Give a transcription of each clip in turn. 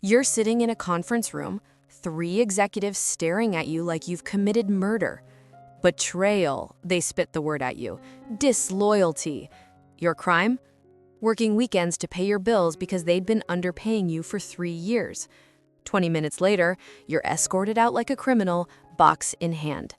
You're sitting in a conference room, three executives staring at you like you've committed murder. Betrayal, they spit the word at you. Disloyalty. Your crime? Working weekends to pay your bills because they'd been underpaying you for 3 years. 20 minutes later, you're escorted out like a criminal, box in hand.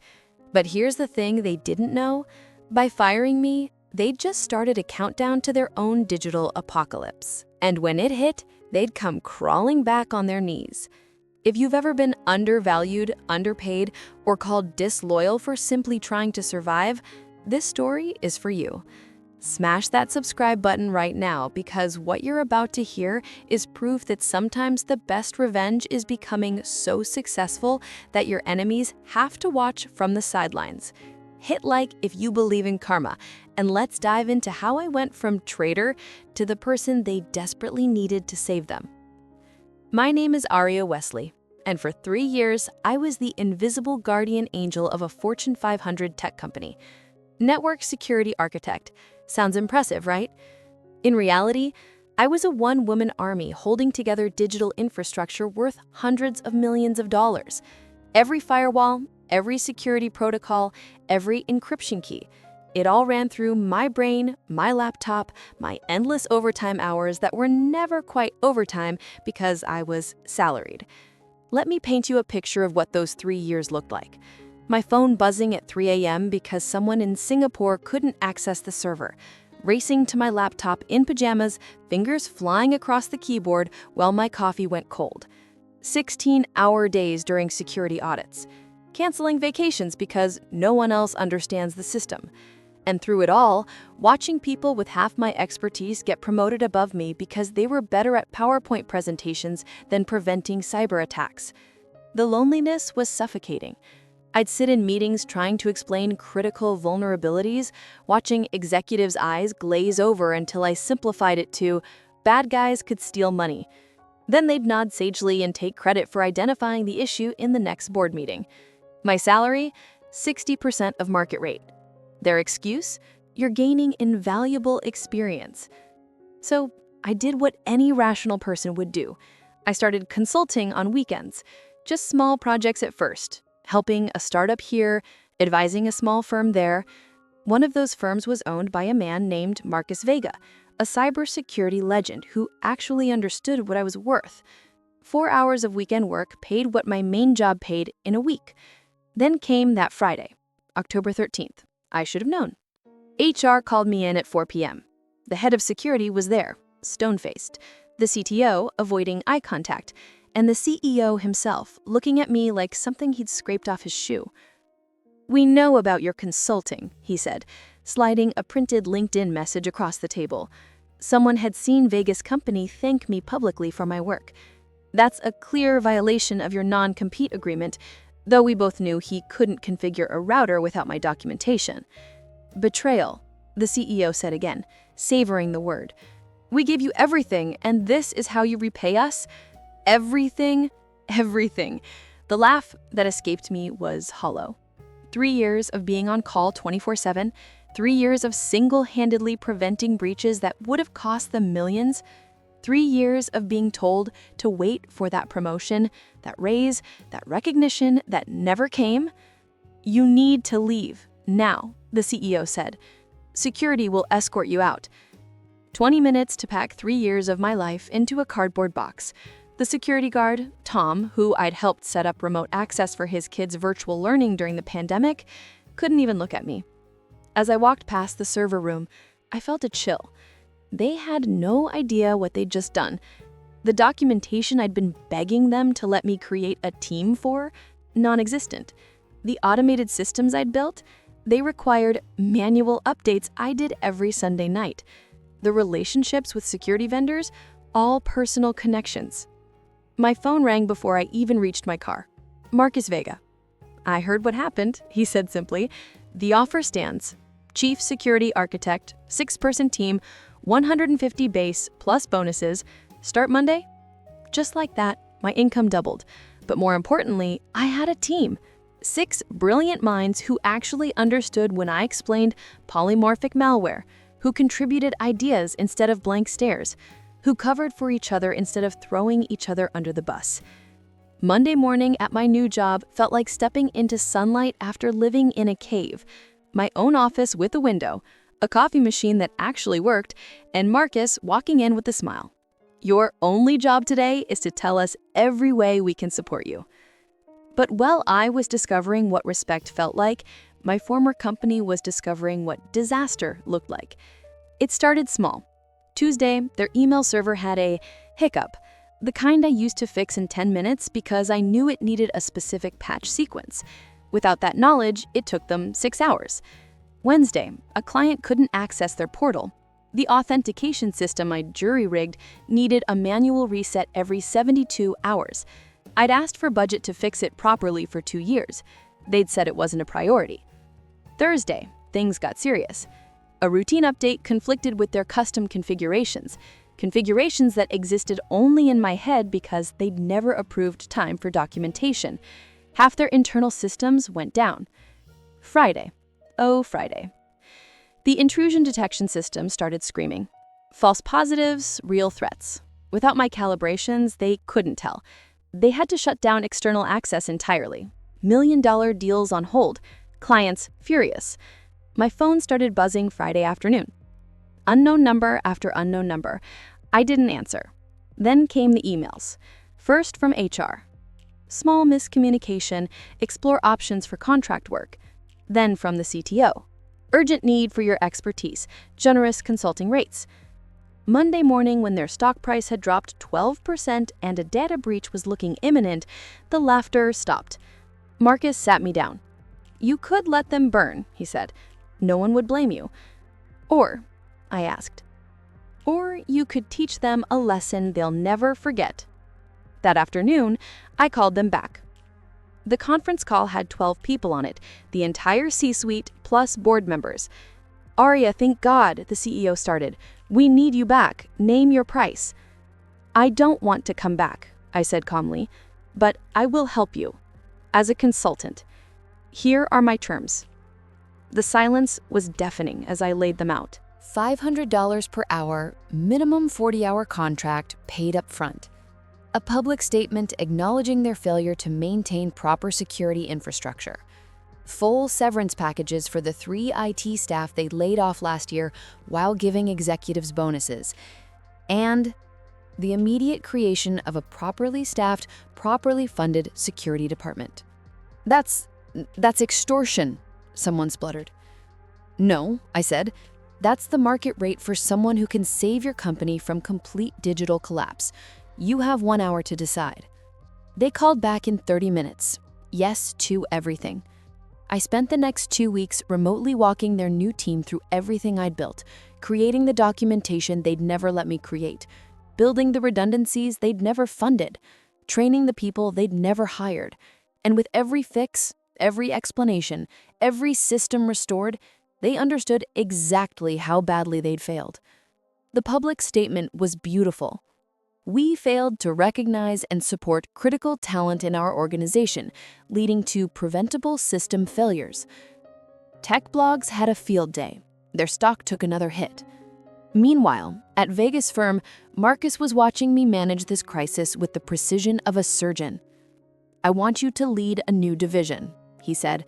But here's the thing they didn't know. By firing me, they'd just started a countdown to their own digital apocalypse. And when it hit, they'd come crawling back on their knees. If you've ever been undervalued, underpaid, or called disloyal for simply trying to survive, this story is for you. Smash that subscribe button right now, because what you're about to hear is proof that sometimes the best revenge is becoming so successful that your enemies have to watch from the sidelines. Hit like if you believe in karma, and let's dive into how I went from traitor to the person they desperately needed to save them. My name is Aria Wesley, and for 3 years, I was the invisible guardian angel of a Fortune 500 tech company. Network security architect. Sounds impressive, right? In reality, I was a one-woman army holding together digital infrastructure worth hundreds of millions of dollars. Every firewall, every security protocol, every encryption key. It all ran through my brain, my laptop, my endless overtime hours that were never quite overtime because I was salaried. Let me paint you a picture of what those 3 years looked like. My phone buzzing at 3 a.m. because someone in Singapore couldn't access the server. Racing to my laptop in pajamas, fingers flying across the keyboard while my coffee went cold. 16-hour days during security audits. Canceling vacations because no one else understands the system. And through it all, watching people with half my expertise get promoted above me because they were better at PowerPoint presentations than preventing cyber attacks. The loneliness was suffocating. I'd sit in meetings trying to explain critical vulnerabilities, watching executives' eyes glaze over until I simplified it to, bad guys could steal money. Then they'd nod sagely and take credit for identifying the issue in the next board meeting. My salary? 60% of market rate. Their excuse? You're gaining invaluable experience. So I did what any rational person would do. I started consulting on weekends, just small projects at first, helping a startup here, advising a small firm there. One of those firms was owned by a man named Marcus Vega, a cybersecurity legend who actually understood what I was worth. 4 hours of weekend work paid what my main job paid in a week. Then came that Friday, October 13th. I should have known. HR called me in at 4 p.m. The head of security was there, stone-faced, the CTO avoiding eye contact, and the CEO himself looking at me like something he'd scraped off his shoe. "We know about your consulting," he said, sliding a printed LinkedIn message across the table. Someone had seen Vegas company thank me publicly for my work. "That's a clear violation of your non-compete agreement," though we both knew he couldn't configure a router without my documentation. "Betrayal," the CEO said again, savoring the word. "We gave you everything, and this is how you repay us? Everything? Everything." The laugh that escaped me was hollow. 3 years of being on call 24/7, 3 years of single-handedly preventing breaches that would have cost them millions, 3 years of being told to wait for that promotion, that raise, that recognition that never came. "You need to leave, now," the CEO said. "Security will escort you out." 20 minutes to pack 3 years of my life into a cardboard box. The security guard, Tom, who I'd helped set up remote access for his kids' virtual learning during the pandemic, couldn't even look at me. As I walked past the server room, I felt a chill. They had no idea what they'd just done. The documentation I'd been begging them to let me create a team for, non-existent. The automated systems I'd built, they required manual updates I did every Sunday night. The relationships with security vendors, all personal connections. My phone rang before I even reached my car. Marcus Vega. "I heard what happened," he said simply. "The offer stands. Chief Security Architect, 6-person team, 150 base plus bonuses. Start Monday?" Just like that, my income doubled. But more importantly, I had a team. 6 brilliant minds who actually understood when I explained polymorphic malware, who contributed ideas instead of blank stares. who covered for each other instead of throwing each other under the bus. Monday morning at my new job felt like stepping into sunlight after living in a cave. My own office with a window, a coffee machine that actually worked, and Marcus walking in with a smile. Your only job today is to tell us every way we can support you. But while I was discovering what respect felt like, my former company was discovering what disaster looked like. It started small. Tuesday, their email server had a hiccup, the kind I used to fix in 10 minutes because I knew it needed a specific patch sequence. Without that knowledge, it took them 6 hours. Wednesday, a client couldn't access their portal. The authentication system I jury-rigged needed a manual reset every 72 hours. I'd asked for budget to fix it properly for 2 years. They'd said it wasn't a priority. Thursday, things got serious. A routine update conflicted with their custom configurations that existed only in my head because they'd never approved time for documentation. Half their internal systems went down. Friday. Oh, Friday. The intrusion detection system started screaming. False positives, real threats. Without my calibrations, they couldn't tell. They had to shut down external access entirely. $1 million deals on hold. Clients furious. My phone started buzzing Friday afternoon. Unknown number after unknown number. I didn't answer. Then came the emails. First from HR. Small miscommunication, explore options for contract work. Then from the CTO. Urgent need for your expertise, generous consulting rates. Monday morning, when their stock price had dropped 12% and a data breach was looking imminent, the laughter stopped. Marcus sat me down. You could let them burn, he said. No one would blame you. Or, I asked, or you could teach them a lesson they'll never forget. That afternoon, I called them back. The conference call had 12 people on it, the entire C-suite plus board members. Aria, thank God, the CEO started. We need you back. Name your price. I don't want to come back, I said calmly, but I will help you. As a consultant. Here are my terms. The silence was deafening as I laid them out. $500 per hour, minimum 40-hour contract, paid up front. A public statement acknowledging their failure to maintain proper security infrastructure. Full severance packages for the 3 IT staff they laid off last year while giving executives bonuses. And the immediate creation of a properly staffed, properly funded security department. That's extortion, someone spluttered. No, I said. That's the market rate for someone who can save your company from complete digital collapse. You have 1 hour to decide. They called back in 30 minutes. Yes to everything. I spent the next 2 weeks remotely walking their new team through everything I'd built, creating the documentation they'd never let me create, building the redundancies they'd never funded, training the people they'd never hired. And with every fix, every explanation, every system restored, they understood exactly how badly they'd failed. The public statement was beautiful. We failed to recognize and support critical talent in our organization, leading to preventable system failures. Tech blogs had a field day. Their stock took another hit. Meanwhile, at Vegas firm, Marcus was watching me manage this crisis with the precision of a surgeon. I want you to lead a new division, he said.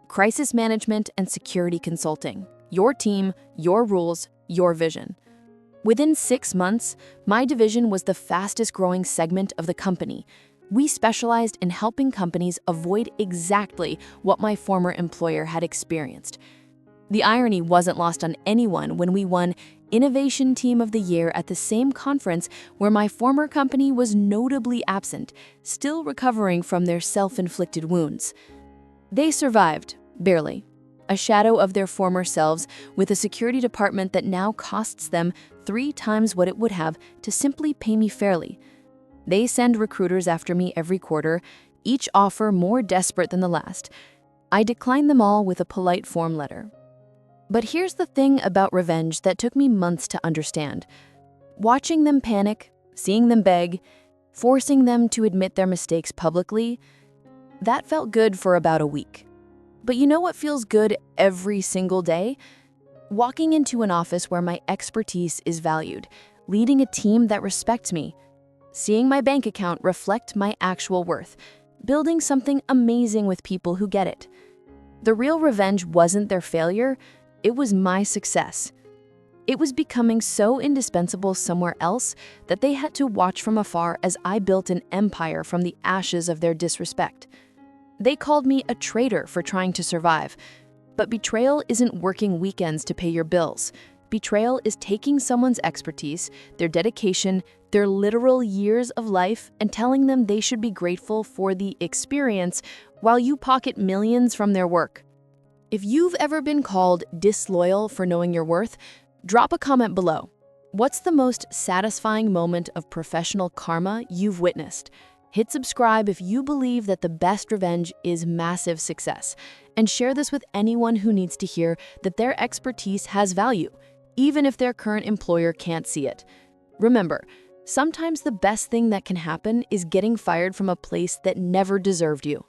Crisis management and security consulting. Your team, your rules, your vision. Within 6 months, my division was the fastest growing segment of the company. We specialized in helping companies avoid exactly what my former employer had experienced. The irony wasn't lost on anyone when we won Innovation Team of the Year at the same conference where my former company was notably absent, still recovering from their self-inflicted wounds. They survived, barely, a shadow of their former selves with a security department that now costs them 3 times what it would have to simply pay me fairly. They send recruiters after me every quarter, each offer more desperate than the last. I decline them all with a polite form letter. But here's the thing about revenge that took me months to understand. Watching them panic, seeing them beg, forcing them to admit their mistakes publicly, that felt good for about a week. But you know what feels good every single day? Walking into an office where my expertise is valued, leading a team that respects me, seeing my bank account reflect my actual worth, building something amazing with people who get it. The real revenge wasn't their failure, it was my success. It was becoming so indispensable somewhere else that they had to watch from afar as I built an empire from the ashes of their disrespect. They called me a traitor for trying to survive. But betrayal isn't working weekends to pay your bills. Betrayal is taking someone's expertise, their dedication, their literal years of life, and telling them they should be grateful for the experience while you pocket millions from their work. If you've ever been called disloyal for knowing your worth, drop a comment below. What's the most satisfying moment of professional karma you've witnessed? Hit subscribe if you believe that the best revenge is massive success, and share this with anyone who needs to hear that their expertise has value, even if their current employer can't see it. Remember, sometimes the best thing that can happen is getting fired from a place that never deserved you.